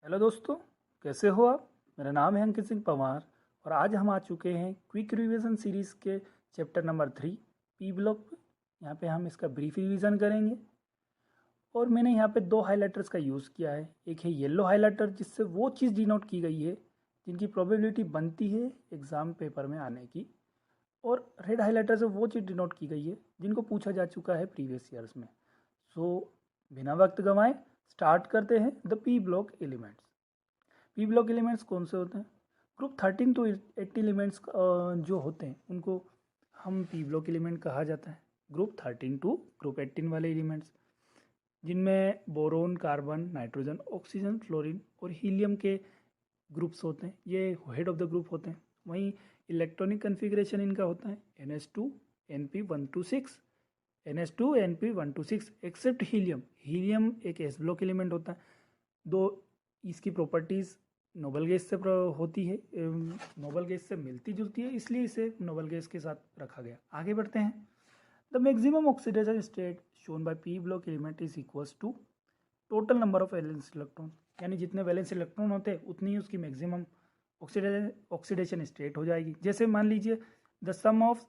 Hello दोस्तों, कैसे हो आप। मेरा नाम है अंकित सिंह पवार और आज हम आ चुके हैं क्विक रिवीजन सीरीज़ के चैप्टर नंबर 3 पी ब्लॉक पे। यहाँ पे हम इसका ब्रीफ रिवीजन करेंगे और मैंने यहाँ पे दो हाइलाइटर्स का यूज़ किया है। एक है येलो हाइलाइटर जिससे वो चीज़ डिनोट की गई है जिनकी प्रोबेबिलिटी बनती है एग्ज़ाम पेपर में आने की, और रेड हाइलाइटर से वो चीज़ डिनोट की गई है जिनको पूछा जा चुका है प्रीवियस ईयर्स में। सो बिना वक्त गंवाए स्टार्ट करते हैं the P block elements. P block elements कौन से होते हैं? ग्रुप 13 टू 80 एलिमेंट्स जो होते हैं उनको हम पी ब्लॉक एलिमेंट कहा जाता है। ग्रुप 13 टू ग्रुप 18 वाले एलिमेंट्स जिनमें boron, carbon, nitrogen, oxygen, fluorine और हीलियम के ग्रुप्स होते हैं, ये हेड ऑफ द ग्रुप होते हैं। वहीं इलेक्ट्रॉनिक कन्फिग्रेशन इनका होता है NH2 NP126, NH2 NP126 except helium. Helium एक एस ब्लॉक एलिमेंट होता है। दो इसकी प्रॉपर्टीज़ नोबल गैस से होती है, नोबल गैस से मिलती जुलती है, इसलिए इसे नोबल गैस के साथ रखा गया। आगे बढ़ते हैं। The maximum oxidation state shown by p block element is equals to total number of valence electron, यानी जितने वैलेंस इलेक्ट्रॉन होते हैं उतनी ही उसकी मैक्सिमम ऑक्सीडेशन स्टेट हो जाएगी। जैसे मान लीजिए the sum of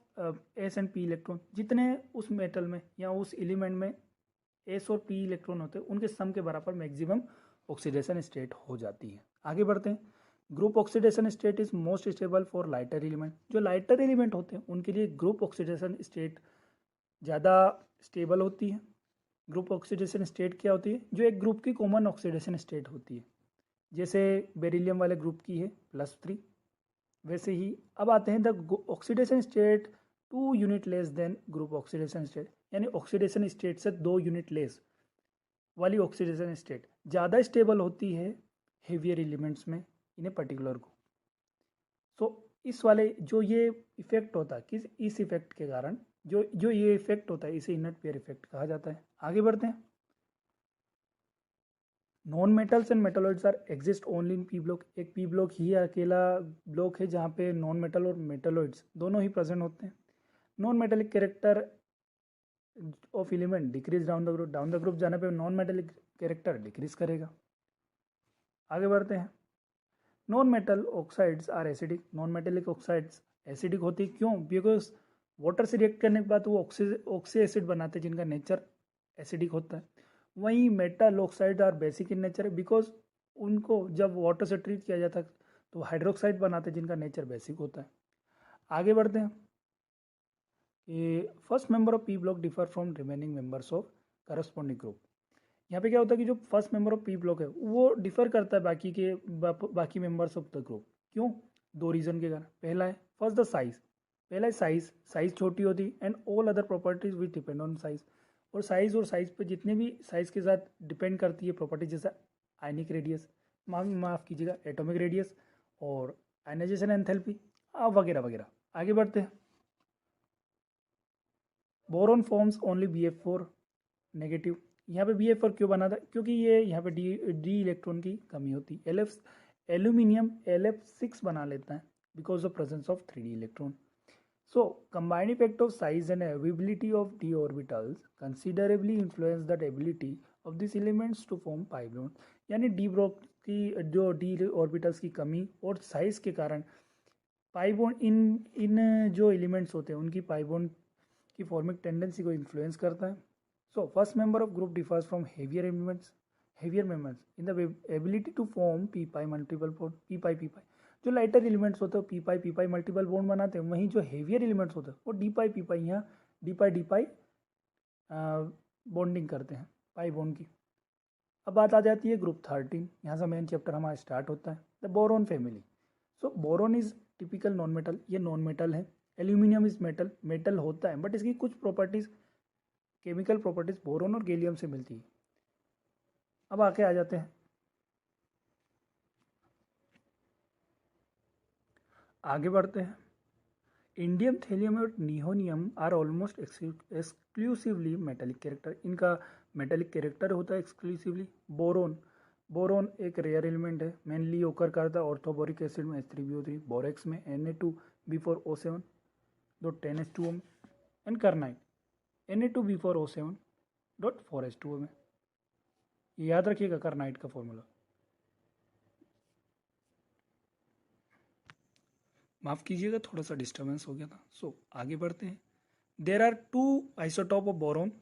s and p electron, जितने उस मेटल में या उस एलिमेंट में एस और पी इलेक्ट्रॉन होते हैं उनके सम के बराबर मैक्सिमम ऑक्सीडेशन स्टेट हो जाती है। आगे बढ़ते हैं। Group oxidation state is most stable for lighter element. जो लाइटर एलिमेंट होते हैं उनके लिए ग्रुप ऑक्सीडेशन स्टेट ज़्यादा स्टेबल होती है। ग्रुप ऑक्सीडेशन स्टेट क्या होती है? जो एक ग्रुप की कॉमन ऑक्सीडेशन स्टेट होती है। जैसे बेरिलियम वाले ग्रुप की है +3, वैसे ही अब आते हैं the oxidation state 2 unit less than group oxidation state, यानी ऑक्सीडेशन स्टेट से 2 यूनिट लेस वाली ऑक्सीडेशन स्टेट ज़्यादा स्टेबल होती है हेवियर एलिमेंट्स में इन ए पर्टिकुलर को। सो इस वाले जो ये इफेक्ट होता है, किस इस इफेक्ट के कारण जो जो ये इफेक्ट होता है इसे इनर्ट पेयर इफेक्ट कहा जाता है। आगे बढ़ते हैं। Non metals and metalloids are exist only in p block. एक पी ब्लॉक ही अकेला ब्लॉक है जहाँ पे नॉन मेटल और मेटलॉइड्स दोनों ही प्रेजेंट होते हैं। Non metallic character of element decrease down the group जाने पे नॉन मेटेलिक कैरेक्टर डिक्रीज करेगा। आगे बढ़ते हैं। Non metal oxides are acidic. Non metallic oxides acidic होती है, क्यों? बिकॉज वाटर से रिएक्ट करने के बाद वो ऑक्सी एसिड बनाते हैं जिनका नेचर एसिडिक होता है। वहीं metal oxide are basic in nature, because उनको जब वाटर से ट्रीट किया जाता है तो हाइड्रोक्साइड बनाते हैं जिनका नेचर बेसिक होता है। आगे बढ़ते हैं कि first member of P block differ from remaining members of corresponding group. यहाँ पे क्या होता है कि जो first member of P block है वो डिफर करता है बाकी मेंबर्स ऑफ द ग्रुप। क्यों? दो रीजन के कारण। पहला है फर्स्ट द साइज। पहला है साइज। साइज छोटी होती है and all other properties which depend on size. और साइज पे जितने भी साइज के साथ डिपेंड करती है प्रॉपर्टी, जैसे आयनिक रेडियस, माफ कीजिएगा एटॉमिक रेडियस, और आयनाइजेशन एंथैल्पी वगैरह वगैरह। आगे बढ़ते हैं। Boron forms only BF4 negative. यहाँ पे BF4 क्यों बना था? क्योंकि ये यहाँ पे डी इलेक्ट्रॉन की कमी होती है। एल्यूमिनियम LF6 बना लेता है because of presence of 3D electron. So combined effect of size and availability of d orbitals considerably influence the ability of these elements to form pi bond। यानी D block की जो D orbitals की कमी और size के कारण pi bond in इन जो elements होते हैं उनकी पाई बॉन्ड की फॉर्मिंग टेंडेंसी को इन्फ्लुएंस करता है। So first member of group differs from heavier members in the ability to form p pi multiple bond. P pi जो लाइटर एलिमेंट्स होते हैं पी पाई मल्टीपल बॉन्ड बनाते हैं, वहीं जो हेवियर एलिमेंट्स होते हैं वो डी पाई यहाँ डी पाई बॉन्डिंग करते हैं पाई बॉन्ड की। अब बात आ जाती है ग्रुप 13। यहाँ से मेन चैप्टर हमारा स्टार्ट होता है, the boron family. So boron is typical non metal. ये नॉन मेटल है। Aluminium is metal. मेटल होता है बट इसकी कुछ प्रॉपर्टीज, केमिकल प्रॉपर्टीज बोरोन और गैलियम से मिलती है। अब आके आ जाते हैं, आगे बढ़ते हैं। इंडियम, थेलियम और nihonium are almost exclusively metallic character. इनका मेटेलिक कैरेक्टर होता है एक्सक्लूसिवली। बोरोन एक रेयर एलिमेंट है, मेनली ओकर करता है ऑर्थोबोरिक एसिड में H3BO3, बोरेक्स में Na2B4O7 डॉट 10H2O में, एंड कार्नाइट Na2B4O7 डॉट 4H2O में। ये याद रखिएगा कार्नाइट का फॉर्मूला। माफ़ कीजिएगा, थोड़ा सा डिस्टर्बेंस हो गया था। आगे बढ़ते हैं। There are 2 isotope of boron,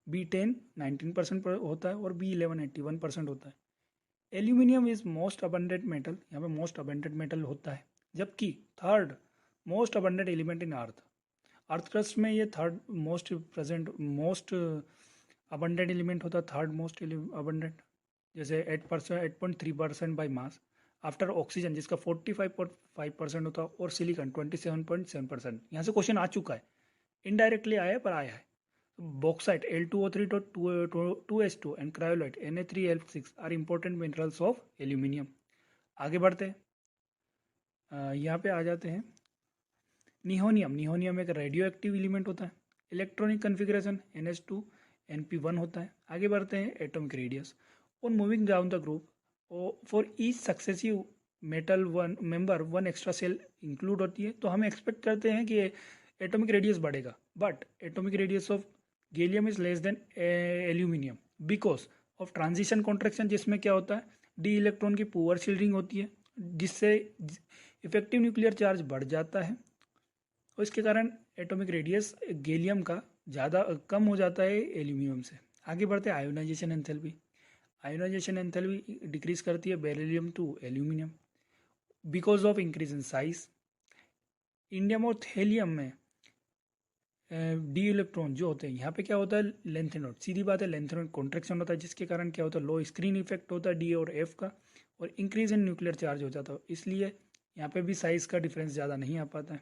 B10 19% होता है और B11 81% होता है। Aluminium is most abundant metal, यहाँ पे मोस्ट अबंडेंट मेटल होता है, जबकि third most abundant element in earth crust में ये थर्ड मोस्ट अबंडेंट एलिमेंट होता है, थर्ड मोस्ट अबंडेंट, जैसे 8.3% बाई मास आफ्टर ऑक्सीजन जिसका 45.5% होता है, और सिलिकॉन 27.7%। यहाँ से क्वेश्चन आ चुका है, इनडायरेक्टली आया है पर आया है। Bauxite Al2O3.2H2 and cryolite Na3Al6 are important minerals of aluminium. आगे बढ़ते हैं, यहाँ पे आ जाते हैं। निहोनियम एक रेडियो एक्टिव एलिमेंट होता है। इलेक्ट्रॉनिक कन्फिग्रेशन NH2 Np1 होता है। आगे बढ़ते हैं, atomic radius. On moving down the group for each successive metal one member one extra shell include होती है, तो हम एक्सपेक्ट करते हैं कि एटॉमिक रेडियस बढ़ेगा, but atomic radius of gallium is less than aluminium because of transition contraction, जिसमें क्या होता है, डी इलेक्ट्रॉन की पुअर शिल्डिंग होती है, जिससे इफेक्टिव न्यूक्लियर चार्ज बढ़ जाता है, और इसके कारण एटॉमिक रेडियस गैलियम का ज़्यादा कम हो जाता है एल्यूमिनियम से। आगे बढ़ते हैं, ionisation enthalpy. Ionisation enthalpy decrease करती है beryllium to aluminium because of increase in size. Indium और थेलियम में डी इलेक्ट्रॉन जो होते हैं, यहाँ पे क्या होता है, लेंथ नोट, सीधी बात है, लेंथ नोट कॉन्ट्रैक्शन होता है, जिसके कारण क्या होता है, लो स्क्रीन इफेक्ट होता है डी और एफ का, और इंक्रीज इन न्यूक्लियर चार्ज हो जाता है, इसलिए यहाँ पे भी साइज का डिफरेंस ज़्यादा नहीं आ पाता है।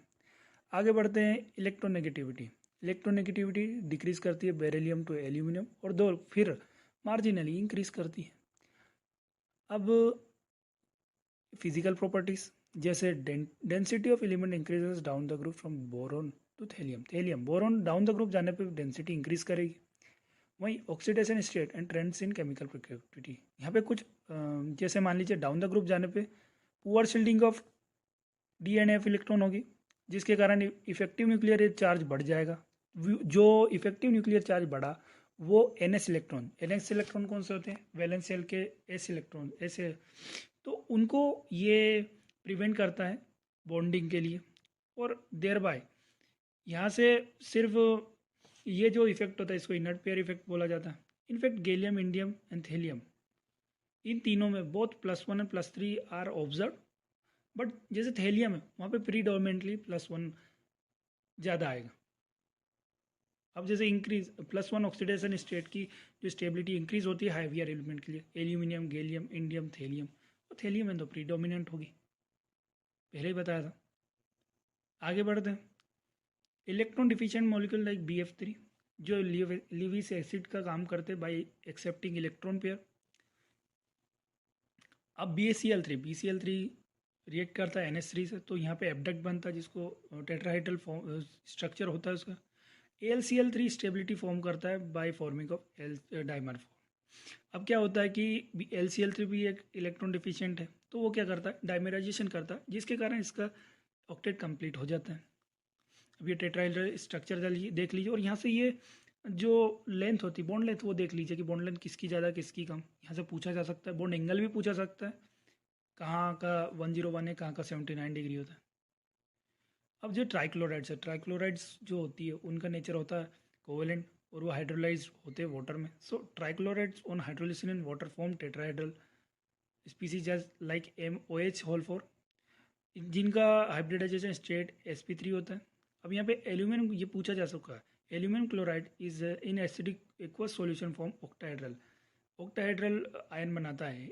आगे बढ़ते हैं, इलेक्ट्रोनेगेटिविटी। इलेक्ट्रोनेगेटिविटी डिक्रीज करती है बेरिलियम टू एल्यूमिनियम, और दो फिर मार्जिनली इंक्रीज करती है। अब फिजिकल प्रॉपर्टीज, जैसे density of element increases down the group from boron to thallium boron down the group जाने पे डेंसिटी इंक्रीज करेगी। वहीं oxidation state and trends in chemical property, यहाँ पे कुछ जैसे मान लीजिए डाउन द ग्रुप जाने पे poor shielding of D and F electron होगी, जिसके कारण इफेक्टिव न्यूक्लियर चार्ज बढ़ जाएगा। जो इफेक्टिव न्यूक्लियर चार्ज बढ़ा वो NS इलेक्ट्रॉन कौन से होते हैं, वैलेंस शेल के S इलेक्ट्रॉन ऐसे, तो उनको ये प्रिवेंट करता है बॉन्डिंग के लिए, और देयर बाय यहाँ से सिर्फ ये जो इफेक्ट होता है इसको इनर्ट पेयर इफेक्ट बोला जाता है। In fact gallium, indium and thallium, इन तीनों में both +1 and +3 are observe, but जैसे थेलियम है वहाँ पे प्रीडोमिनेंटली +1 ज़्यादा आएगा। अब जैसे इंक्रीज +1 ऑक्सीडेशन स्टेट की जो स्टेबिलिटी इंक्रीज होती है हाइवियर एलिमेंट के लिए, एल्यूमिनियम, गैलियम, इंडियम, थेलियम, तो थेलियम में तो प्रीडोमिनेंट होगी, पहले ही बताया था। आगे बढ़ते हैं, electron deficient molecule like BF3 जो लिविस एसिड का काम करते हैं बाय एक्सेप्टिंग इलेक्ट्रॉन पेयर। अब BCl3 रिएक्ट करता है NH3 से, तो यहाँ पे एबडक्ट बनता है, जिसको टेट्राहेड्रल स्ट्रक्चर होता है उसका। AlCl3 स्टेबिलिटी फॉर्म करता है by forming of dimer form. अब क्या होता है कि LCl3 भी एक इलेक्ट्रॉन डिफिशिएंट है, तो वो क्या करता है, डाइमराइजेशन करता है, जिसके कारण इसका ऑक्टेट कंप्लीट हो जाता है। अब ये टेट्राहेड्रल स्ट्रक्चर देख लीजिए, और यहाँ से ये जो लेंथ होती है, बॉन्ड लेंथ, वो देख लीजिए कि बॉन्ड लेंथ किसकी ज़्यादा किसकी कम, यहाँ से पूछा जा सकता है। बॉन्ड एंगल भी पूछा सकता है, कहाँ का 101 है, कहाँ का 79 डिग्री होता है। अब जो ट्राइक्लोराइड्स है, ट्राइक्लोराइड्स जो होती है उनका नेचर होता है कोवेलेंट, और वो हाइड्रोलाइज होते हैं वाटर में। So trichlorides on hydrolysis in water form tetrahedral species as like MOH4, जिनका हाइब्रिडाइजेशन स्टेट sp3 होता है। अब यहाँ पे एल्यूमिनियम ये पूछा जा सकता है, aluminium chloride is in acidic aqueous solution form octahedral ion बनाता है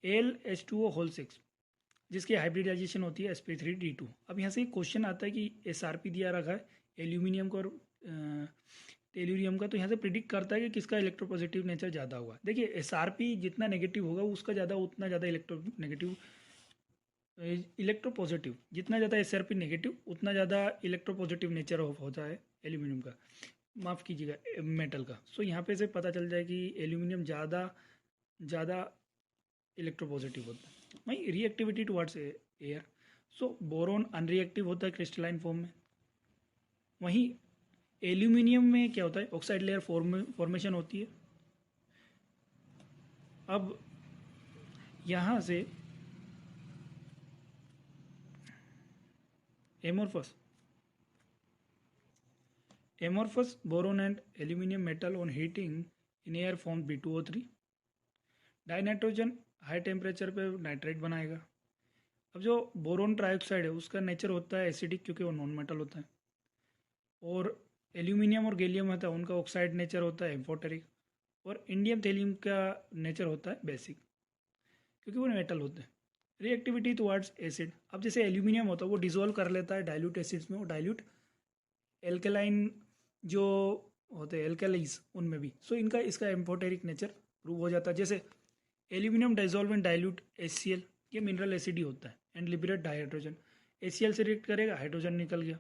AlH2O6, जिसकी हाइब्रिडाइजेशन होती है sp3d2। अब यहाँ से एक क्वेश्चन आता है कि SRP दिया रखा है एल्यूमिनियम का और टेल्यूरियम का, तो यहाँ से प्रिडिक्ट करता है कि किसका इलेक्ट्रोपॉजिटिव नेचर ज़्यादा होगा। देखिए SRP जितना नेगेटिव होगा उसका ज़्यादा उतना ज़्यादा इलेक्ट्रोपॉजिटिव, जितना ज़्यादा SRP नेगेटिव उतना ज़्यादा इलेक्ट्रोपॉजिटिव नेचर होता है एल्यूमिनियम का, माफ़ कीजिएगा मेटल का। सो यहाँ पे से पता चल जाए कि एल्यूमिनियम ज़्यादा इलेक्ट्रोपॉजिटिव होता है। वहीं रिएक्टिविटी टुवर्ड्स एयर, सो बोरोन अनरिएक्टिव होता है क्रिस्टलाइन फॉर्म में। वहीं एल्यूमिनियम में क्या होता है, ऑक्साइड लेयर फॉर्मेशन होती है। अब यहाँ से amorphous amorphous boron and aluminum metal on heating in air forms B2O3. Dinitrogen high temperature पे नाइट्रेट बनाएगा. अब जो बोरोन ट्राइऑक्साइड है उसका नेचर होता है एसिडिक क्योंकि वो नॉन मेटल होता है, और एल्यूमिनियम और गैलियम होता है उनका ऑक्साइड नेचर होता है एम्फोटेरिक, और इंडियम थैलियम का नेचर होता है बेसिक क्योंकि वो मेटल होते हैं. रिएक्टिविटी टुवर्ड्स एसिड, अब जैसे एल्यूमिनियम होता है वो डिजोल्व कर लेता है डाइल्यूट एसिड्स में, वो डाइल्यूट एल्केलाइन जो होते हैं एल्केलाइज उनमें भी. सो इनका इसका एम्फोटेरिक नेचर प्रूव हो जाता है. जैसे aluminium dissolve in dilute HCl, ये मिनरल एसिड ही होता है, एंड लिबरेट डाइहाइड्रोजन. HCl से रिएक्ट करेगा, हाइड्रोजन निकल गया.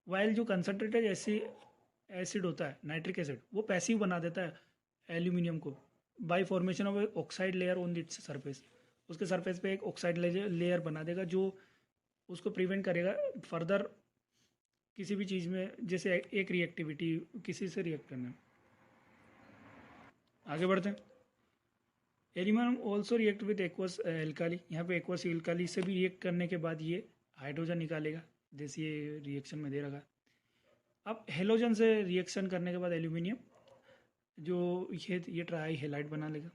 वाइल जो कंसनट्रेटेड एसिड होता है नाइट्रिक एसिड, वो पैसिव बना देता है एल्यूमिनियम को bye formation of oxide layer on its surface. उसके सरफेस पे एक ऑक्साइड लेयर बना देगा जो उसको प्रिवेंट करेगा फर्दर किसी भी चीज़ में, जैसे एक रिएक्टिविटी किसी से रिएक्ट करने में. आगे बढ़ते हैं. Aluminium also react with aqueous alkali, यहाँ पे एक्वस एल्काली से भी रिएक्ट करने के बाद ये हाइड्रोजन निकालेगा जैसे ये रिएक्शन में दे रखा है. अब हेलोजन से रिएक्शन करने के बाद एल्यूमिनियम जो ये ट्राई हेलाइड बना लेगा.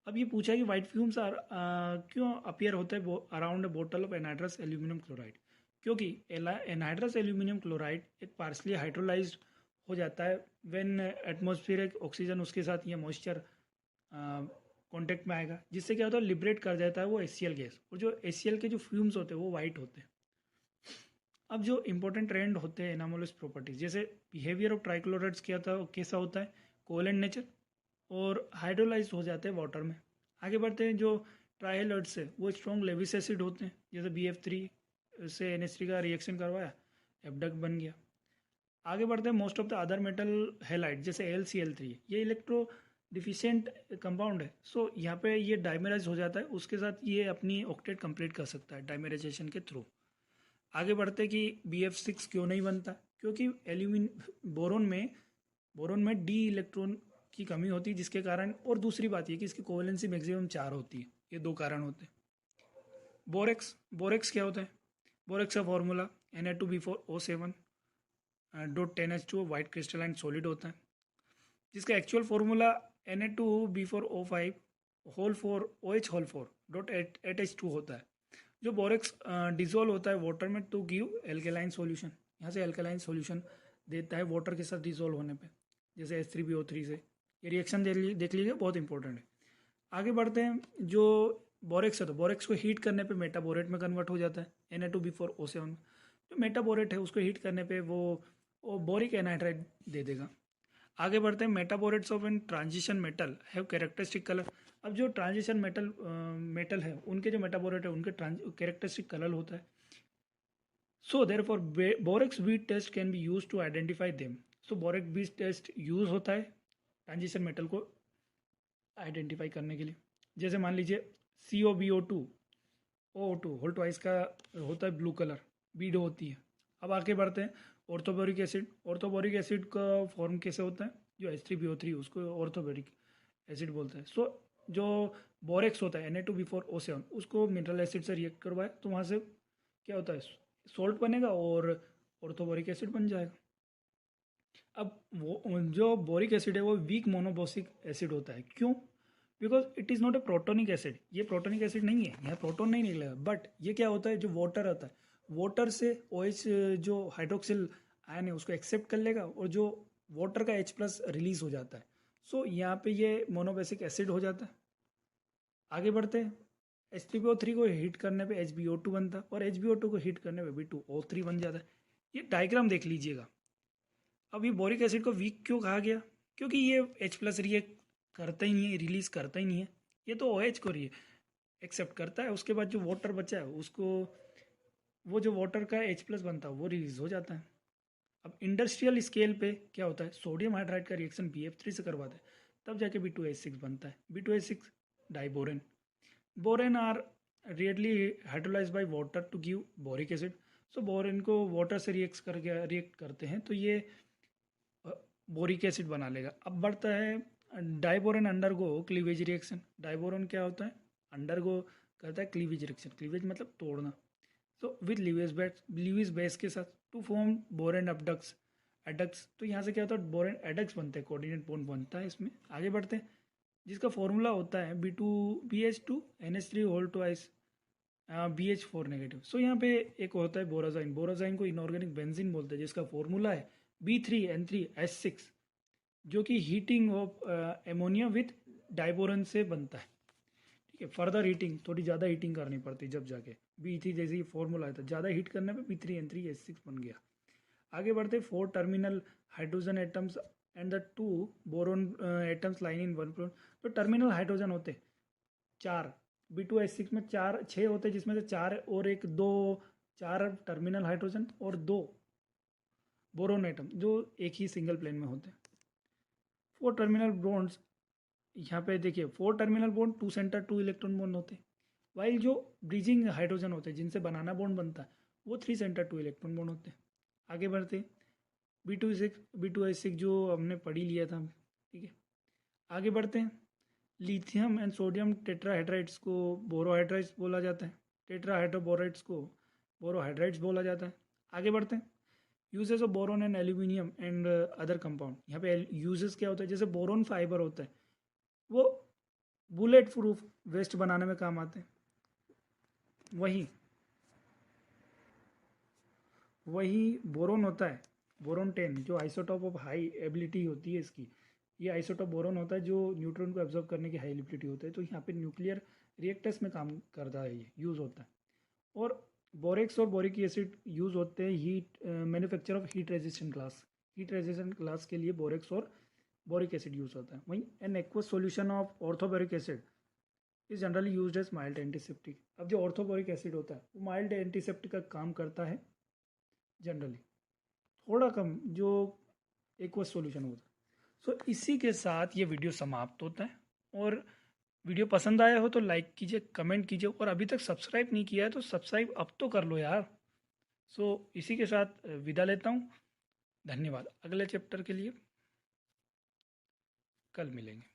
अब ये पूछा है कि वाइट फ्यूम्स क्यों अपीयर होता है अराउंड अ बोतल ऑफ एनहाइड्रस एल्यूमिनियम क्लोराइड, क्योंकि एनहाइड्रस एल्यूमिनियम क्लोराइड एक पार्सली हाइड्रोलाइज्ड हो जाता है व्हेन एटमॉस्फेरिक ऑक्सीजन उसके साथ ये मॉइस्चर कांटेक्ट में आएगा, जिससे क्या होता है लिबरेट कर देता है वो HCl गैस, और जो HCl के जो फ्यूम्स होते हैं वो वाइट होते हैं. अब जो इंपॉर्टेंट ट्रेंड होते हैं एनामोलस प्रॉपर्टीज, जैसे बिहेवियर ऑफ ट्राइक्लोराइड्स कैसा होता है कोवेलेंट नेचर और हाइड्रोलाइज हो जाते हैं वाटर में. आगे बढ़ते हैं. जो ट्राइहेलाइड्स है वो स्ट्रॉन्ग लेविस एसिड होते हैं, जैसे BF3 से NH3 का रिएक्शन करवाया एबडक बन गया. आगे बढ़ते हैं. Most of the other metal halide जैसे AlCl3 ये इलेक्ट्रो डिफिशिएंट कंपाउंड है. सो यहाँ पे ये डाइमेराइज हो जाता है, उसके साथ ये अपनी ऑक्टेट कंप्लीट कर सकता है डाइमेराइजेशन के थ्रू. आगे बढ़ते कि BF6 क्यों नहीं बनता, क्योंकि बोरोन में D इलेक्ट्रॉन की कमी होती है जिसके कारण, और दूसरी बात ये कि इसकी कोवेलेंसी मैक्सिमम 4 होती है. ये 2 कारण होते हैं. बोरेक्स क्या होता है? बोरेक्स का formula Na2B4O7 dot 10H2 white crystalline solid होता है, जिसका actual formula Na2B4O5 whole 4 OH whole 4 dot 8H2 होता है. जो बोरेक्स डिजोल्व होता है वाटर में टू गिव एल्केलाइन सॉल्यूशन, यहाँ से एल्केलाइन सॉल्यूशन देता है वाटर के साथ डिजोल्व होने पे, जैसे H3BO3 से. ये रिएक्शन देख लीजिए, बहुत इंपॉर्टेंट है. आगे बढ़ते हैं. जो बोरेक्स है तो बोरेक्स को हीट करने पे मेटाबोरेट में कन्वर्ट हो जाता है Na2B4O7. जो मेटाबोरेट है उसको हीट करने पे वो बोरिक एनहाइड्राइड दे देगा. आगे बढ़ते हैं. Metaborates of an transition metal have characteristic colour. अब जो ट्रांजिशन मेटल है उनके जो मेटाबोरेट है उनके कैरेक्टरिस्टिक कलर होता है. So therefore borax bead test can be use to identify them. So borax bead test use होता है ट्रांजिशन मेटल को आइडेंटिफाई करने के लिए. जैसे मान लीजिए COBO2 O2 होल ट्वाइस का होता है ब्लू कलर, बीड होती है. अब आगे बढ़ते हैं. ऑर्थोबोरिक एसिड का फॉर्म कैसे होता है? जो H3BO3 उसको ऑर्थोबोरिक एसिड बोलते हैं. सो जो बोरेक्स होता है Na2B4O7 उसको मिनरल एसिड से रिएक्ट करवाए तो वहाँ से क्या होता है सॉल्ट बनेगा और ऑर्थोबोरिक एसिड बन जाएगा. अब वो जो बोरिक एसिड है वो वीक मोनोबोसिक एसिड होता है. क्यों? Because it is not a protonic acid. ये प्रोटोनिक एसिड नहीं है, यहाँ प्रोटोन नहीं निकलेगा. बट ये क्या होता है, जो वाटर होता है वाटर से OH जो हाइड्रोक्सिल आयन है उसको एक्सेप्ट कर लेगा और जो वाटर का H+ रिलीज हो जाता है. सो यहाँ पे ये मोनोबेसिक एसिड हो जाता है. आगे बढ़ते हैं. H3PO3 को हीट करने पे HbO2 बनता है और HbO2 को हीट करने पे B2O3 बन जाता है. ये डायग्राम देख लीजिएगा. अब ये बोरिक एसिड को वीक क्यों कहा गया? क्योंकि ये H+ रिएक्ट करता ही नहीं है, रिलीज करता ही नहीं है. ये तो OH को एक्सेप्ट करता है. उसके बाद जो वाटर बचा है उसको वो जो वाटर का H+ बनता है वो रिलीज हो जाता है. अब इंडस्ट्रियल स्केल पे क्या होता है, सोडियम हाइड्राइड का रिएक्शन BF3 से करवाते हैं तब जाके B2H6 बनता है. B2H6 diborane. Borane are rarely hydrolyse by water to give boric acid. So borane को वाटर से रिएक्ट करते हैं तो ये बोरिक एसिड बना लेगा. अब बढ़ता है. Diborane undergo cleavage reaction. Diborane क्या होता है, अंडरगो करता है क्लीवेज रिएक्शन. क्लीवेज मतलब तोड़ना. तो विद लीविस बेस के साथ टू फॉर्म बोरेन अपडक्स एडक्स। तो यहाँ से क्या होता है, बोरेन एडक्स बनते हैं, कोऑर्डिनेट बॉन्ड बनता है इसमें। आगे बढ़ते हैं, जिसका फॉर्मूला होता है BH2NH3 whole twice BH4 negative. सो यहाँ पे एक होता है बोराजाइन, बोराजाइन को इनऑर्गेनिक बेंजीन बोलते हैं, जिसका फॉर्मूला है B3N3S6, जो कि हीटिंग ऑफ एमोनिया विथ डाइबोरन से बनता है। ठीक है, फर्दर हीटिंग, थोड़ी ज़्यादा हीटिंग करनी पड़ती है जब जाके B3 जैसे फॉर्मूला है, तो ज़्यादा हीट करने पे B3N3S6 बन गया। आगे बढ़ते 4 terminal hydrogen atoms and the 2 boron atoms line in 1 proton. तो टर्मिनल हाइड्रोजन होते 4, B2H6 में 6 होते हैं, जिसमें से 4 और 1 2 4 टर्मिनल हाइड्रोजन और 2 बोरोन एटम जो एक ही सिंगल प्लेन में होते हैं। 4 टर्मिनल बॉन्ड्स, यहाँ पे देखिए 4 terminal bond 2 centre 2 electron bond होते हैं, वाइल जो ब्रिजिंग हाइड्रोजन होते हैं जिनसे बनाना बॉन्ड बनता है वो 3 सेंटर 2 इलेक्ट्रॉन बॉन्ड होते हैं। आगे बढ़ते B2H6 जो हमने पढ़ी लिया था। ठीक है, आगे बढ़ते हैं, लिथियम एंड सोडियम टेट्राहाइड्राइड्स को बोरोहाइड्राइड्स बोला जाता है, टेट्राहाइड्रोबोराइड्स को बोरोहाइड्राइड्स बोला जाता है। आगे बढ़ते हैं, uses of boron and aluminium and other compound. यहाँ पे यूजेस क्या होता है, जैसे बोरोन फाइबर होता है वो बुलेट प्रूफ वेस्ट बनाने में काम आते हैं। वही बोरोन होता है, बोरोन 10 जो आइसोटॉप ऑफ हाई एबिलिटी होती है इसकी, ये आइसोटॉप बोरोन होता है जो न्यूट्रॉन को एब्जॉर्ब करने की हाई एबिलिटी होता है। तो यहाँ पे न्यूक्लियर रिएक्टर्स में काम करता है, ये यूज़ होता है। और बोरेक्स और बोरिक एसिड यूज़ होते हैं heat manufacture of heat resistant glass. Heat resistant glass के लिए बोरेक्स और बोरिक एसिड यूज़ होता है। वहीं an aqueous solution of orthoboric acid is generally used as mild antiseptic. अब जो ऑर्थोबोरिक एसिड होता है वो माइल्ड एंटीसेप्टिक का काम करता है जनरली, थोड़ा कम जो एक्वस सॉल्यूशन होता है। सो इसी के साथ ये वीडियो समाप्त होता है। और वीडियो पसंद आया हो तो लाइक कीजिए, कमेंट कीजिए, और अभी तक सब्सक्राइब नहीं किया है तो सब्सक्राइब अब तो कर लो यार। सो इसी के साथ विदा लेता हूँ। धन्यवाद। अगले चैप्टर के लिए कल मिलेंगे।